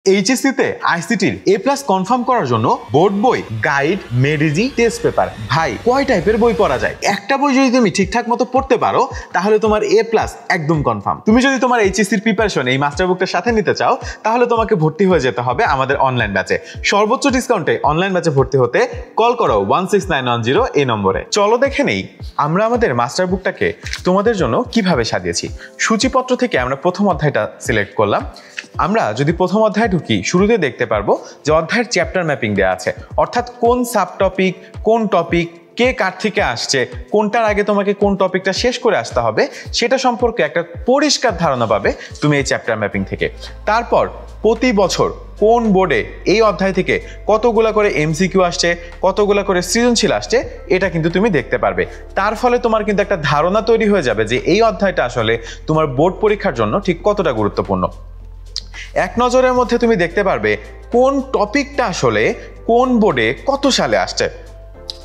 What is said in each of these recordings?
এইচএসসিতে আইসিটির এ plus confirm করার জন্য board বই, গাইড, মেডিজি, টেস্ট পেপার, ভাই কয় টাইপের বই পড়া যায়? একটা বই যদি তুমি ঠিকঠাক মতো পড়তে পারো তাহলে তোমার এ প্লাস একদম কনফার্ম। তুমি যদি তোমার এইচএসসির প্রিপারেশন এই মাস্টার বুকটার সাথে নিতে চাও তাহলে তোমাকে ভর্তি হয়ে যেতে হবে আমাদের অনলাইন ব্যাচে। সর্বোচ্চ ডিসকাউন্টে অনলাইন ব্যাচে ভর্তি হতে কল করো 16910 এই নম্বরে। চলো দেখে নেই আমরা আমাদের মাস্টার বুকটাকে তোমাদের জন্য কিভাবে সাজিয়েছি। সূচিপত্র থেকে আমরা প্রথম অধ্যায়টা সিলেক্ট করলাম। আমরা যদি প্রথম অধ্যায় ঢুকি শুরুতে দেখতে পারবো যে অধ্যায়ের চ্যাপ্টার ম্যাপিং দেওয়া আছে, অর্থাৎ কোন সাব টপিক, কোন টপিক, কে কার থেকে আসছে, কোনটার আগে তোমাকে কোন টপিকটা শেষ করে আসতে হবে সেটা সম্পর্কে একটা পরিষ্কার ধারণা পাবে তুমি এই চ্যাপ্টার ম্যাপিং থেকে। তারপর প্রতি বছর কোন বোর্ডে এই অধ্যায় থেকে কতগুলা করে এমসিকিউ আসছে, কতগুলা করে সৃজনশীল আসছে এটা কিন্তু তুমি দেখতে পারবে। তার ফলে তোমার কিন্তু একটা ধারণা তৈরি হয়ে যাবে যে এই অধ্যায়টা আসলে তোমার বোর্ড পরীক্ষার জন্য ঠিক কতটা গুরুত্বপূর্ণ। এক নজরের মধ্যে তুমি দেখতে পারবে কোন টপিকটা আসলে কোন বোর্ডে কত সালে আসছে।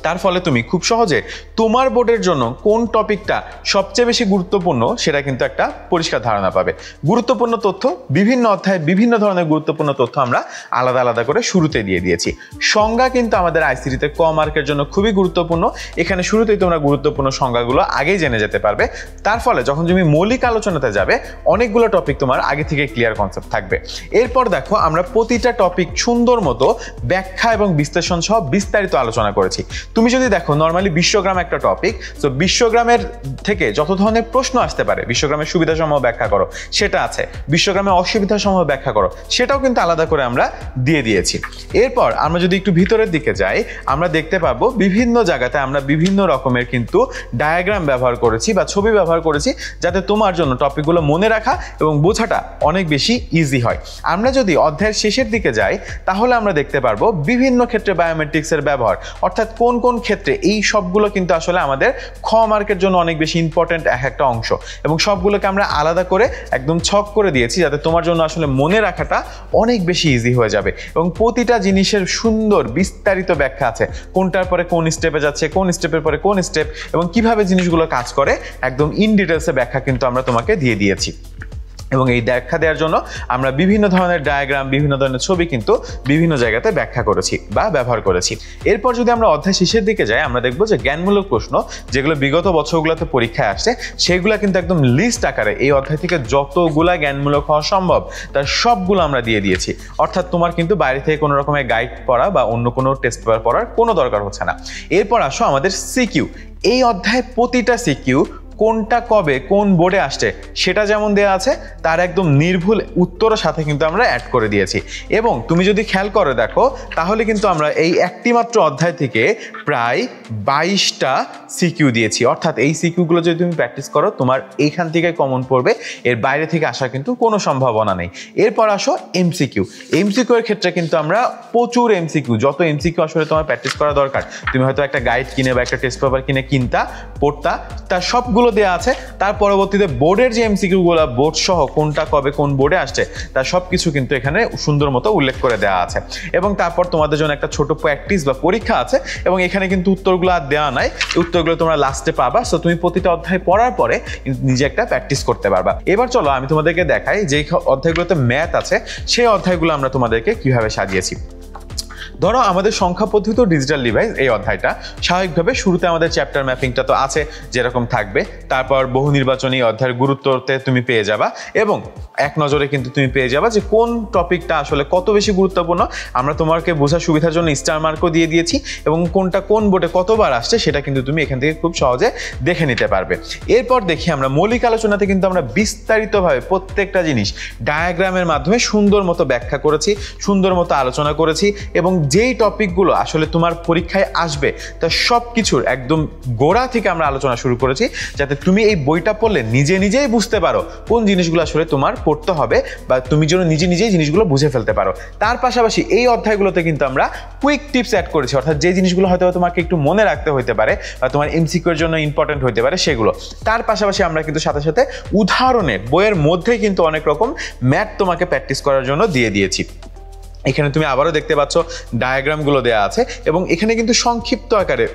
তার ফলে তুমি খুব সহজে তোমার বোর্ডের জন্য কোন টপিকটা সবচেয়ে বেশি গুরুত্বপূর্ণ সেটা কিন্তু একটা পরিষ্কার ধারণা পাবে। গুরুত্বপূর্ণ তথ্য বিভিন্ন অধ্যায়ে বিভিন্ন ধরনের গুরুত্বপূর্ণ তথ্য আমরা আলাদা আলাদা করে শুরুতে দিয়ে দিয়েছি। সংজ্ঞা কিন্তু আমাদের আইসিটিতে ক মার্কের জন্য খুবই গুরুত্বপূর্ণ। এখানে শুরুতেই তোমরা গুরুত্বপূর্ণ সংজ্ঞাগুলো আগেই জেনে যেতে পারবে। তার ফলে যখন তুমি মৌলিক আলোচনাতে যাবে অনেকগুলো টপিক তোমার আগে থেকে ক্লিয়ার কনসেপ্ট থাকবে। এরপর দেখো আমরা প্রতিটা টপিক সুন্দর মতো ব্যাখ্যা এবং বিশ্লেষণ সহ বিস্তারিত আলোচনা করেছি। তুমি যদি দেখো নর্মালি বিশ্বগ্রাম একটা টপিক, তো বিশ্বগ্রামের থেকে যত ধরনের প্রশ্ন আসতে পারে, বিশ্বগ্রামের সুবিধাসমূহ ব্যাখ্যা করো সেটা আছে, বিশ্বগ্রামের অসুবিধাসমূহ ব্যাখ্যা করো সেটাও কিন্তু আলাদা করে আমরা দিয়ে দিয়েছি। এরপর আমরা যদি একটু ভিতরের দিকে যাই আমরা দেখতে পাবো বিভিন্ন জায়গাতে আমরা বিভিন্ন রকমের কিন্তু ডায়াগ্রাম ব্যবহার করেছি বা ছবি ব্যবহার করেছি যাতে তোমার জন্য টপিকগুলো মনে রাখা এবং বোঝাটা অনেক বেশি ইজি হয়। আমরা যদি অধ্যায়ের শেষের দিকে যাই তাহলে আমরা দেখতে পারবো বিভিন্ন ক্ষেত্রে বায়োমেট্রিক্সের ব্যবহার, অর্থাৎ কোন কোন ক্ষেত্রে এই সবগুলো কিন্তু আসলে আমাদের খ মার্কের জন্য অনেক বেশি ইম্পর্টেন্ট একটা অংশ, এবং সবগুলোকে আমরা আলাদা করে একদম ছক করে দিয়েছি যাতে তোমার জন্য আসলে মনে রাখাটা অনেক বেশি ইজি হয়ে যাবে। এবং প্রতিটা জিনিসের সুন্দর বিস্তারিত ব্যাখ্যা আছে, কোনটার পরে কোন স্টেপে যাচ্ছে, কোন স্টেপের পরে কোন স্টেপ এবং কিভাবে জিনিসগুলো কাজ করে একদম ইন ডিটেলসে ব্যাখ্যা কিন্তু আমরা তোমাকে দিয়ে দিয়েছি। এবং এই ব্যাখ্যা দেওয়ার জন্য আমরা বিভিন্ন ধরনের ডায়াগ্রাম, বিভিন্ন ধরনের ছবি কিন্তু বিভিন্ন জায়গাতে ব্যাখ্যা করেছি বা ব্যবহার করেছি। এরপর যদি আমরা অধ্যায় শেষের দিকে যাই আমরা দেখবো যে জ্ঞানমূলক প্রশ্ন যেগুলো বিগত বছরগুলোতে পরীক্ষায় আসছে সেগুলো কিন্তু একদম লিস্ট আকারে এই অধ্যায় থেকে যতগুলা জ্ঞানমূলক হওয়া সম্ভব তার সবগুলো আমরা দিয়ে দিয়েছি। অর্থাৎ তোমার কিন্তু বাইরে থেকে কোনো রকমের গাইড পড়া বা অন্য কোনো টেস্ট পেপার পড়ার কোনো দরকার হচ্ছে না। এরপর আসো আমাদের সিকিউ। এই অধ্যায় প্রতিটা সিকিউ কোনটা কবে কোন বোর্ডে আসছে সেটা যেমন দেওয়া আছে তার একদম নির্ভুল উত্তরের সাথে কিন্তু আমরা অ্যাড করে দিয়েছি। এবং তুমি যদি খেয়াল করে দেখো তাহলে কিন্তু আমরা এই একটি মাত্র অধ্যায় থেকে প্রায় 22টা সিকিউ দিয়েছি। অর্থাৎ এই সিকিউগুলো যদি তুমি প্র্যাকটিস করো তোমার এইখান থেকে কমন পড়বে, এর বাইরে থেকে আসা কিন্তু কোনো সম্ভাবনা নেই। এরপর আসো এমসিকিউ। এমসিকিউ এর ক্ষেত্রে কিন্তু আমরা প্রচুর এমসিকিউ, যত এমসিকিউ আসলে তোমার প্র্যাকটিস করা দরকার, তুমি হয়তো একটা গাইড কিনে বা একটা টেস্ট পেপার কিনে পড়তা, তার সবগুলো দেওয়া আছে। তার পরবর্তীতে বোর্ডের যে এমসিকিউ গুলো বোর্ড সহ কোনটা কবে কোন বোর্ডে আসছে তার সবকিছু কিন্তু এখানে সুন্দর মতো উল্লেখ করে দেওয়া আছে। এবং তারপর তোমাদের জন্য একটা ছোট প্র্যাকটিস বা পরীক্ষা আছে এবং এখানে কিন্তু উত্তরগুলো আর দেওয়া নাই, উত্তরগুলো তোমরা লাস্টে পাবা। সো তুমি প্রতিটা অধ্যায় পড়ার পরে নিজে একটা প্র্যাকটিস করতে পারবা। এবার চলো আমি তোমাদেরকে দেখাই যে অধ্যায়গুলোতে ম্যাথ আছে সেই অধ্যায়গুলো আমরা তোমাদেরকে কিভাবে সাজিয়েছি। ধরো আমাদের সংখ্যা পদ্ধতি ডিজিটাল ডিভাইস এই অধ্যায়টা স্বাভাবিকভাবে শুরুতে আমাদের চ্যাপ্টার ম্যাপিংটা তো আছে যেরকম থাকবে, তারপর বহু নির্বাচনী অধ্যায়ের গুরুত্বতে তুমি পেয়ে যাবা এবং এক নজরে কিন্তু তুমি পেয়ে যাবা যে কোন টপিকটা আসলে কত বেশি গুরুত্বপূর্ণ। আমরা তোমাকে বোঝার সুবিধার জন্য স্টার মার্কও দিয়ে দিয়েছি এবং কোনটা কোন বোর্ডে কতবার আসছে সেটা কিন্তু তুমি এখান থেকে খুব সহজে দেখে নিতে পারবে। এরপর দেখি আমরা মৌলিক আলোচনাতে কিন্তু আমরা বিস্তারিতভাবে প্রত্যেকটা জিনিস ডায়াগ্রামের মাধ্যমে সুন্দর মতো ব্যাখ্যা করেছি, সুন্দর মতো আলোচনা করেছি এবং যেই টপিকগুলো আসলে তোমার পরীক্ষায় আসবে তার সব কিছুর একদম গোড়া থেকে আমরা আলোচনা শুরু করেছি যাতে তুমি এই বইটা পড়লে নিজেই বুঝতে পারো কোন জিনিসগুলো আসলে তোমার পড়তে হবে বা তুমি যেন নিজেই জিনিসগুলো বুঝে ফেলতে পারো। তার পাশাপাশি এই অধ্যায়গুলোতে কিন্তু আমরা কুইক টিপস অ্যাড করেছি, অর্থাৎ যে জিনিসগুলো হয়তো তোমাকে একটু মনে রাখতে হতে পারে বা তোমার এমসিকিউ এর জন্য ইম্পর্টেন্ট হতে পারে সেগুলো। তার পাশাপাশি আমরা কিন্তু সাথে সাথে উদাহরণের বইয়ের মধ্যে কিন্তু অনেক রকম ম্যাথ তোমাকে প্র্যাকটিস করার জন্য দিয়ে দিয়েছি। এখানে তুমি আবারও দেখতে পাচ্ছ ডায়াগ্রামগুলো দেওয়া আছে এবং এখানে কিন্তু সংক্ষিপ্ত আকারে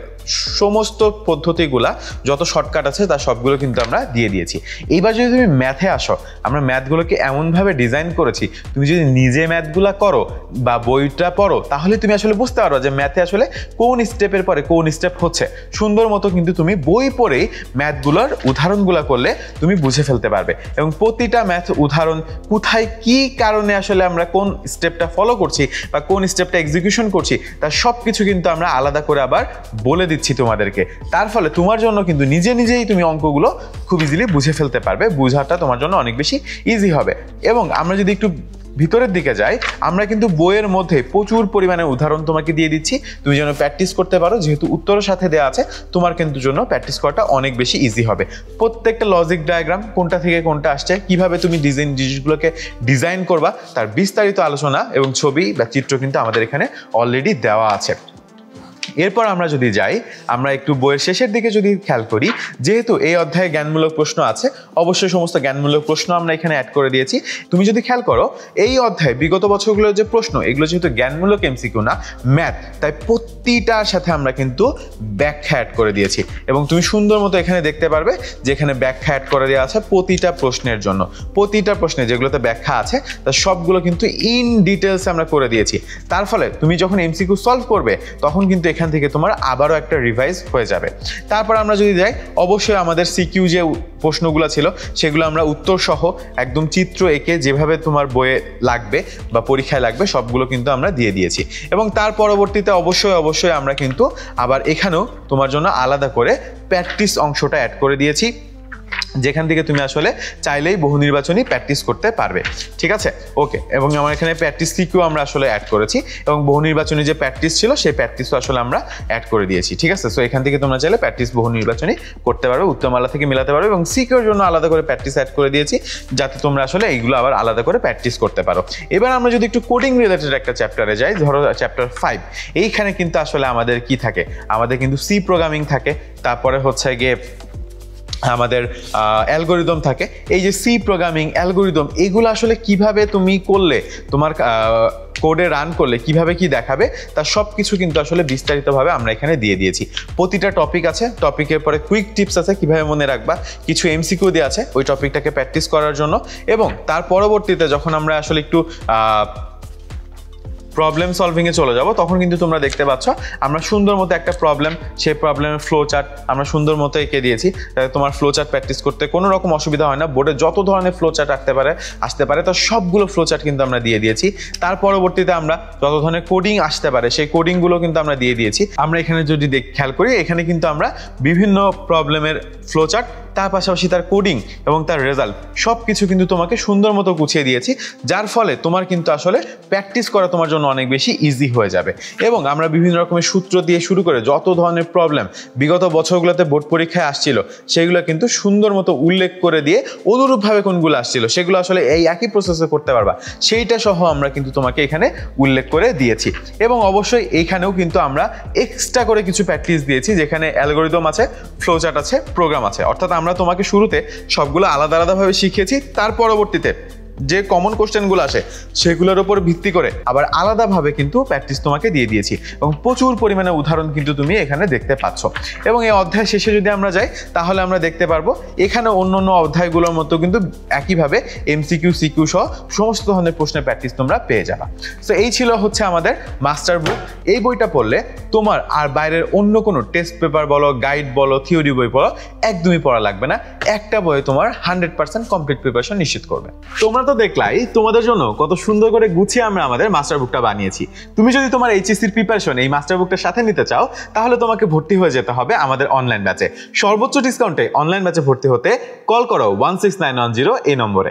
সমস্ত পদ্ধতিগুলা যত শর্টকাট আছে তার সবগুলো কিন্তু আমরা দিয়ে দিয়েছি। এইবার যদি তুমি ম্যাথে আসো, আমরা ম্যাথগুলোকে এমনভাবে ডিজাইন করেছি, তুমি যদি নিজে ম্যাথগুলা করো বা বইটা পড়ো তাহলে তুমি আসলে বুঝতে পারো যে ম্যাথে আসলে কোন স্টেপের পরে কোন স্টেপ হচ্ছে। সুন্দর মতো কিন্তু তুমি বই পড়েই ম্যাথগুলোর উদাহরণগুলো করলে তুমি বুঝে ফেলতে পারবে, এবং প্রতিটা ম্যাথ উদাহরণ কোথায় কি কারণে আসলে আমরা কোন স্টেপটা ফলো করছি বা কোন স্টেপটা এক্সিকিউশন করছি তার সব কিছু কিন্তু আমরা আলাদা করে আবার বলে দিচ্ছি তোমাদেরকে। তার ফলে তোমার জন্য কিন্তু নিজেই তুমি অঙ্কগুলো খুব ইজিলি বুঝে ফেলতে পারবে, বোঝাটা তোমার জন্য অনেক বেশি ইজি হবে। এবং আমরা যদি একটু ভিতরের দিকে যাই, আমরা কিন্তু বইয়ের মধ্যে প্রচুর পরিমাণে উদাহরণ তোমাকে দিয়ে দিচ্ছি, তুমি যেন প্র্যাকটিস করতে পারো। যেহেতু উত্তরের সাথে দেওয়া আছে, তোমার কিন্তু জন্য প্র্যাকটিস করাটা অনেক বেশি ইজি হবে। প্রত্যেকটা লজিক ডায়াগ্রাম কোনটা থেকে কোনটা আসছে, কিভাবে তুমি জিনিসগুলোকে ডিজাইন করবা, তার বিস্তারিত আলোচনা এবং ছবি বা চিত্র কিন্তু আমাদের এখানে অলরেডি দেওয়া আছে। এরপর আমরা যদি যাই, আমরা একটু বইয়ের শেষের দিকে যদি খেয়াল করি, যেহেতু এই অধ্যায়ে জ্ঞানমূলক প্রশ্ন আছে, অবশ্যই সমস্ত জ্ঞানমূলক প্রশ্ন আমরা এখানে অ্যাড করে দিয়েছি। তুমি যদি খেয়াল করো, এই অধ্যায়ে বিগত বছরগুলোর যে প্রশ্ন, এগুলো যেহেতু জ্ঞানমূলক এমসিকিউ না, ম্যাথ, তাই প্রতিটার সাথে আমরা কিন্তু ব্যাখ্যা অ্যাড করে দিয়েছি। এবং তুমি সুন্দর মতো এখানে দেখতে পারবে যে এখানে ব্যাখ্যা অ্যাড করে দেওয়া আছে প্রতিটা প্রশ্নের জন্য। প্রতিটা প্রশ্নে যেগুলোতে ব্যাখ্যা আছে তার সবগুলো কিন্তু ইন ডিটেলস আমরা করে দিয়েছি। তার ফলে তুমি যখন এমসিকিউ সলভ করবে তখন কিন্তু এখান থেকে তোমার আবারও একটা রিভাইজ হয়ে যাবে। তারপর আমরা যদি যাই, অবশ্যই আমাদের সিকিউ যে প্রশ্নগুলো ছিল সেগুলো আমরা উত্তর সহ একদম চিত্র এঁকে যেভাবে তোমার বইয়ে লাগবে বা পরীক্ষায় লাগবে সবগুলো কিন্তু আমরা দিয়ে দিয়েছি। এবং তার পরবর্তীতে অবশ্যই আমরা কিন্তু আবার এখানেও তোমার জন্য আলাদা করে প্র্যাকটিস অংশটা অ্যাড করে দিয়েছি, যেখান থেকে তুমি আসলে চাইলেই বহু নির্বাচনী প্র্যাকটিস করতে পারবে। ঠিক আছে, ওকে। এবং আমার এখানে প্র্যাকটিস সিকিউ আমরা আসলে অ্যাড করেছি, এবং বহু নির্বাচনী যে প্র্যাকটিস ছিল সেই প্র্যাকটিসও আসলে আমরা অ্যাড করে দিয়েছি। ঠিক আছে, সো এখান থেকে তোমরা চাইলে প্র্যাকটিস বহু নির্বাচনী করতে পারবে, উত্তরমালা থেকে মিলাতে পারবে। এবং সিকিউর জন্য আলাদা করে প্র্যাকটিস অ্যাড করে দিয়েছি, যাতে তোমরা আসলে এইগুলো আবার আলাদা করে প্র্যাকটিস করতে পারো। এবার আমরা যদি একটু কোডিং রিলেটেড একটা চ্যাপ্টারে যাই, ধরো চ্যাপ্টার 5, এইখানে কিন্তু আসলে আমাদের কি থাকে, আমাদের কিন্তু সি প্রোগ্রামিং থাকে, তারপরে হচ্ছে গিয়ে আমাদের অ্যালগোরিদম থাকে। এই যে সি প্রোগ্রামিং, অ্যালগোরিদম, এগুলো আসলে কিভাবে তুমি করলে, তোমার কোডে রান করলে কিভাবে কি দেখাবে, তার সব কিছু কিন্তু আসলে বিস্তারিতভাবে আমরা এখানে দিয়ে দিয়েছি। প্রতিটা টপিক আছে, টপিকের পরে কুইক টিপস আছে কিভাবে মনে রাখবা, কিছু এমসিকিউ দেওয়া আছে ওই টপিকটাকে প্র্যাকটিস করার জন্য। এবং তার পরবর্তীতে যখন আমরা আসলে একটু প্রবলেম সলভিংয়ে চলে যাব, তখন কিন্তু তোমরা দেখতে পাচ্ছ আমরা সুন্দর মতো একটা প্রবলেম, সেই প্রবলেমের ফ্লো চার্ট আমরা সুন্দর মতো এঁকে দিয়েছি, তাই তোমার ফ্লো চার্ট প্র্যাকটিস করতে কোনো রকম অসুবিধা হয় না। বোর্ডে যত ধরনের ফ্লো চার্ট আসতে পারে তো সবগুলো ফ্লো চার্ট কিন্তু আমরা দিয়ে দিয়েছি। তার পরবর্তীতে আমরা যত ধরনের কোডিং আসতে পারে সেই কোডিংগুলো কিন্তু আমরা দিয়ে দিয়েছি। আমরা এখানে যদি খেয়াল করি, এখানে কিন্তু আমরা বিভিন্ন প্রবলেমের ফ্লো চার্ট, তার পাশাপাশি তার কোডিং এবং তার রেজাল্ট সব কিছু কিন্তু তোমাকে সুন্দর মতো গুছিয়ে দিয়েছি, যার ফলে তোমার কিন্তু আসলে প্র্যাকটিস করা তোমার জন্য অনেক বেশি ইজি হয়ে যাবে। এবং আমরা বিভিন্ন রকমের সূত্র দিয়ে শুরু করে যত ধরনের প্রবলেম বিগত বছরগুলোতে বোর্ড পরীক্ষায় আসছিল সেগুলো কিন্তু সুন্দর মতো উল্লেখ করে দিয়ে অনুরূপভাবে কোনগুলো আসছিল সেগুলো আসলে এই একই প্রসেসে করতে পারবা, সেইটা সহ আমরা কিন্তু তোমাকে এখানে উল্লেখ করে দিয়েছি। এবং অবশ্যই এইখানেও কিন্তু আমরা এক্সট্রা করে কিছু প্র্যাকটিস দিয়েছি, যেখানে অ্যালগোরিদম আছে, ফ্লো চার্ট আছে, প্রোগ্রাম আছে। অর্থাৎ আমরা তোমাকে শুরুতে সবগুলো আলাদাভাবে শিখিয়েছি, তার পরবর্তীতে যে কমন কোশ্চেনগুলো আসে সেগুলোর উপর ভিত্তি করে আবার আলাদাভাবে কিন্তু প্র্যাকটিস তোমাকে দিয়ে দিয়েছি, এবং প্রচুর পরিমাণে উদাহরণ কিন্তু তুমি এখানে দেখতে পাচ্ছ। এবং এই অধ্যায় শেষে যদি আমরা যাই, তাহলে আমরা দেখতে পারবো এখানে অন্য অধ্যায়গুলোর মতো কিন্তু একইভাবে এমসিকিউ, সিকিউ সহ সমস্ত ধরনের প্রশ্নের প্র্যাকটিস তোমরা পেয়ে যাবা। সো এই ছিল হচ্ছে আমাদের মাস্টার বুক। এই বইটা পড়লে তোমার আর বাইরের অন্য কোনো টেস্ট পেপার বলো, গাইড বলো, থিওরি বই বলো, একদমই পড়া লাগবে না। একটা বই তোমার 100% কমপ্লিট প্রিপারেশন নিশ্চিত করবে। তোমরা তো দেখলাই তোমাদের জন্য কত সুন্দর করে গুছিয়ে আমরা আমাদের মাস্টার বুকটা বানিয়েছি। তুমি যদি তোমার এইচএসসির প্রিপারেশন এই মাস্টার বুকটার সাথে নিতে চাও, তাহলে তোমাকে ভর্তি হয়ে যেতে হবে আমাদের অনলাইন ব্যাচে। সর্বোচ্চ ডিসকাউন্টে অনলাইন ব্যাচে ভর্তি হতে কল করো 16910 এই নম্বরে।